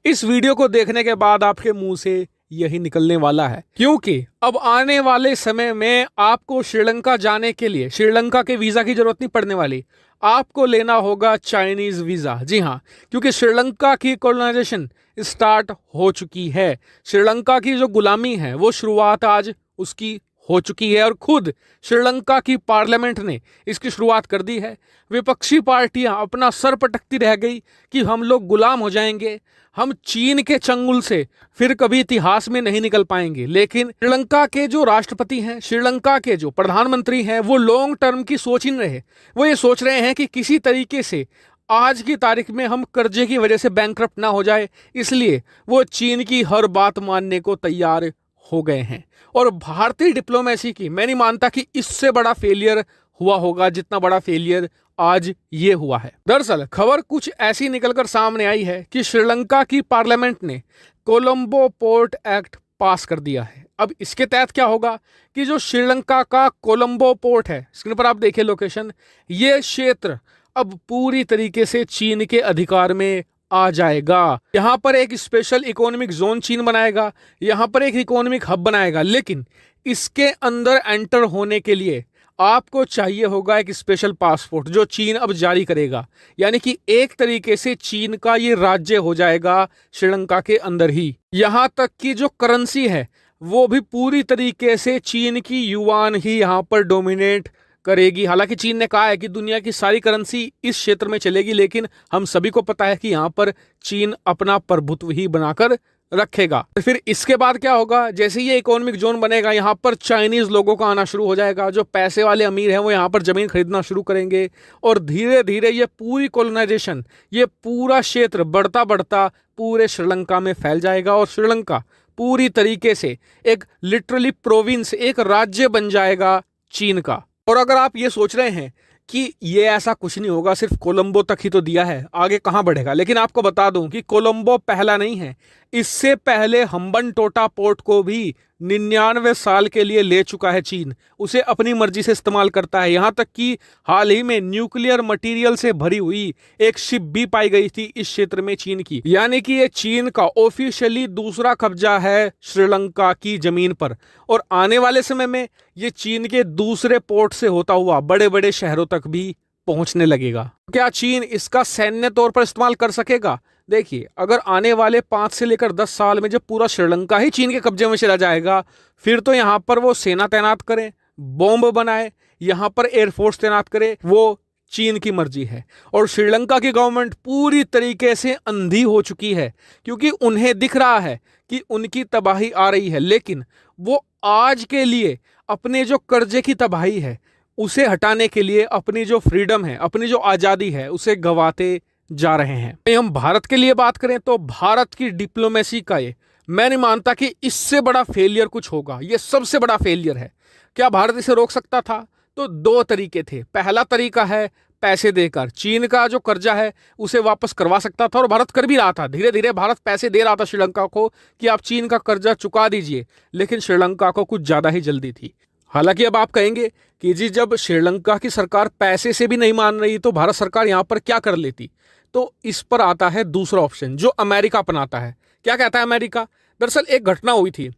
इस वीडियो को देखने के बाद आपके मुंह से यही निकलने वाला है, क्योंकि अब आने वाले समय में आपको श्रीलंका जाने के लिए श्रीलंका के वीजा की जरूरत नहीं पड़ने वाली। आपको लेना होगा चाइनीज वीजा। जी हाँ, क्योंकि श्रीलंका की कॉलोनाइजेशन स्टार्ट हो चुकी है। श्रीलंका की जो गुलामी है वो शुरुआत आज उसकी हो चुकी है और खुद श्रीलंका की पार्लियामेंट ने इसकी शुरुआत कर दी है। विपक्षी पार्टियां अपना सर पटकती रह गई कि हम लोग गुलाम हो जाएंगे, हम चीन के चंगुल से फिर कभी इतिहास में नहीं निकल पाएंगे। लेकिन श्रीलंका के जो राष्ट्रपति हैं, श्रीलंका के जो प्रधानमंत्री हैं, वो लॉन्ग टर्म की सोच ही नहीं रहे। वो ये सोच रहे हैं कि किसी तरीके से आज की तारीख में हम कर्जे की वजह से बैंकरप्ट ना हो जाए, इसलिए वो चीन की हर बात मानने को तैयार हो गए हैं। और भारतीय डिप्लोमेसी की मैं नहीं मानता कि इससे बड़ा फेलियर हुआ होगा जितना बड़ा फेलियर आज ये हुआ है। दरअसल खबर कुछ ऐसी निकलकर सामने आई है कि श्रीलंका की पार्लियामेंट ने कोलंबो पोर्ट एक्ट पास कर दिया है। अब इसके तहत क्या होगा कि जो श्रीलंका का कोलंबो पोर्ट है, स्क्रीन पर आप देखिए लोकेशन, ये क्षेत्र अब पूरी तरीके से चीन के अधिकार में आ जाएगा। यहां पर एक स्पेशल इकोनॉमिक जोन चीन बनाएगा, यहां पर एक इकोनॉमिक हब बनाएगा, लेकिन इसके अंदर एंटर होने के लिए आपको चाहिए होगा एक स्पेशल पासपोर्ट जो चीन अब जारी करेगा। यानी कि एक तरीके से चीन का ये राज्य हो जाएगा श्रीलंका के अंदर ही। यहां तक कि जो करेंसी है वो भी पूरी तरीके से चीन की युआन ही यहां पर डोमिनेट करेगी। हालांकि चीन ने कहा है कि दुनिया की सारी करेंसी इस क्षेत्र में चलेगी, लेकिन हम सभी को पता है कि यहाँ पर चीन अपना प्रभुत्व ही बनाकर रखेगा। फिर इसके बाद क्या होगा, जैसे ये इकोनॉमिक जोन बनेगा, यहाँ पर चाइनीज लोगों का आना शुरू हो जाएगा। जो पैसे वाले अमीर हैं वो यहाँ पर जमीन खरीदना शुरू करेंगे और धीरे धीरे ये पूरी कॉलोनाइजेशन, ये पूरा क्षेत्र बढ़ता बढ़ता पूरे श्रीलंका में फैल जाएगा और श्रीलंका पूरी तरीके से एक लिटरली प्रोविंस, एक राज्य बन जाएगा चीन का। और अगर आप ये सोच रहे हैं कि ये ऐसा कुछ नहीं होगा, सिर्फ कोलंबो तक ही तो दिया है, आगे कहां बढ़ेगा, लेकिन आपको बता दूं कि कोलंबो पहला नहीं है। इससे पहले हम्बनटोटा पोर्ट को भी 99 साल के लिए ले चुका है चीन। उसे अपनी मर्जी से इस्तेमाल करता है। यहां तक कि हाल ही में न्यूक्लियर मटेरियल से भरी हुई एक शिप भी पाई गई थी इस क्षेत्र में चीन की। यानी कि ये चीन का ऑफिशियली दूसरा कब्जा है श्रीलंका की जमीन पर और आने वाले समय में ये चीन के दूसरे पोर्ट से होता हुआ बड़े बड़े शहरों तक भी पहुंचने लगेगा। क्या चीन इसका सैन्य तौर पर इस्तेमाल कर सकेगा? देखिए, अगर आने वाले 5 से लेकर 10 साल में जब पूरा श्रीलंका ही चीन के कब्जे में चला जाएगा, फिर तो यहां पर वो सेना तैनात करें, बॉम्ब बनाए, यहां पर एयरफोर्स तैनात करे, वो चीन की मर्जी है। और श्रीलंका की गवर्नमेंट पूरी तरीके से अंधी हो चुकी है, क्योंकि उन्हें दिख रहा है कि उनकी तबाही आ रही है, लेकिन वो आज के लिए अपने जो कर्जे की तबाही है उसे हटाने के लिए अपनी जो फ्रीडम है, अपनी जो आज़ादी है, उसे गंवाते जा रहे हैं। हम भारत के लिए बात करें तो भारत की डिप्लोमेसी का ये मैं नहीं मानता कि इससे बड़ा फेलियर कुछ होगा। ये सबसे बड़ा फेलियर है। क्या भारत इसे रोक सकता था? तो 2 तरीके थे। पहला तरीका है पैसे देकर चीन का जो कर्जा है उसे वापस करवा सकता था, और भारत कर भी रहा था। धीरे धीरे भारत पैसे दे रहा था श्रीलंका को कि आप चीन का कर्जा चुका दीजिए, लेकिन श्रीलंका को कुछ ज्यादा ही जल्दी थी। हालांकि अब आप कहेंगे कि जी, जब श्रीलंका की सरकार पैसे से भी नहीं मान रही तो भारत सरकार यहां पर क्या कर लेती? तो इस पर आता है दूसरा ऑप्शन जो अमेरिका अपनाता है। क्या कहता है अमेरिका? दरअसल एक घटना हुई थी,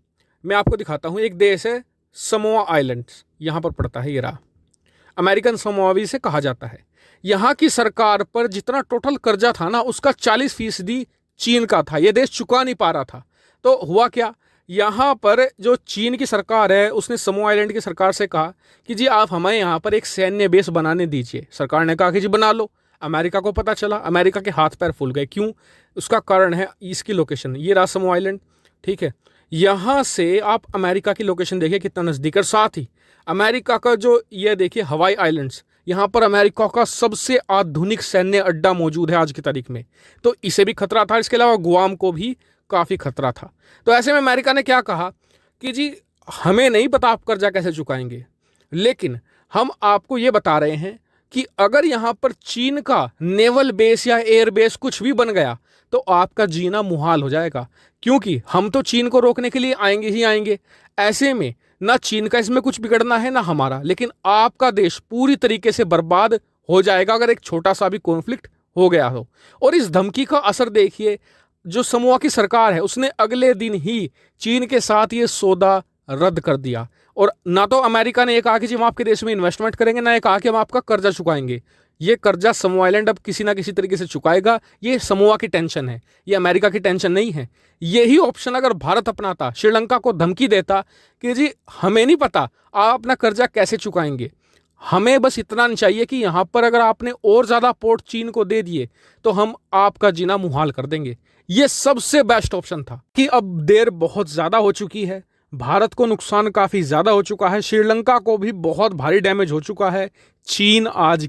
मैं आपको दिखाता हूं। एक देश है समोआ आइलैंड्स, यहां पर पड़ता है, ये रहा। अमेरिकन समोआ भी इसे कहा जाता है। यहां की सरकार पर जितना टोटल कर्जा था ना, उसका 40% चीन का था। यह देश चुका नहीं पा रहा था। तो हुआ क्या, यहाँ पर जो चीन की सरकार है उसने समोआ आइलैंड की सरकार से कहा कि जी आप हमें यहाँ पर एक सैन्य बेस बनाने दीजिए। सरकार ने कहा कि जी बना लो। अमेरिका को पता चला, अमेरिका के हाथ पैर फूल गए। क्यों? उसका कारण है इसकी लोकेशन। ये रहा समोआ आइलैंड, ठीक है। यहाँ से आप अमेरिका की लोकेशन देखिए कितना नज़दीक है। साथ ही अमेरिका का जो ये देखिए हवाई आइलैंड्स, यहाँ पर अमेरिका का सबसे आधुनिक सैन्य अड्डा मौजूद है आज की तारीख में। तो इसे भी खतरा था। इसके अलावा गुआम को भी काफ़ी खतरा था। तो ऐसे में अमेरिका ने क्या कहा कि जी हमें नहीं पता आप कर्जा कैसे चुकाएंगे, लेकिन हम आपको ये बता रहे हैं कि अगर यहाँ पर चीन का नेवल बेस या एयर बेस कुछ भी बन गया तो आपका जीना मुहाल हो जाएगा, क्योंकि हम तो चीन को रोकने के लिए आएंगे ही आएंगे। ऐसे में ना चीन का इसमें कुछ बिगड़ना है ना हमारा, लेकिन आपका देश पूरी तरीके से बर्बाद हो जाएगा अगर एक छोटा सा भी कॉन्फ्लिक्ट हो गया हो। और इस धमकी का असर देखिए जो समोआ की सरकार है उसने अगले दिन ही चीन के साथ ये सौदा रद्द कर दिया। और ना तो अमेरिका ने ये कहा कि जी हम आपके देश में इन्वेस्टमेंट करेंगे, ना ये कहा कि हम आपका कर्जा चुकाएंगे। ये कर्जा समोआ आइलैंड अब किसी ना किसी तरीके से चुकाएगा। ये समोआ की टेंशन है, ये अमेरिका की टेंशन नहीं है। यही ऑप्शन अगर भारत अपनाता, श्रीलंका को धमकी देता कि जी हमें नहीं पता आप अपना कर्जा कैसे चुकाएंगे, हमें बस इतना नहीं चाहिए कि यहां पर अगर आपने और ज्यादा पोर्ट चीन को दे दिए तो हम आपका जीना मुहाल कर देंगे, ये सबसे बेस्ट ऑप्शन था। कि अब देर बहुत ज्यादा हो चुकी है, भारत को नुकसान काफी ज्यादा हो चुका है, श्रीलंका को भी बहुत भारी डैमेज हो चुका है। चीन आज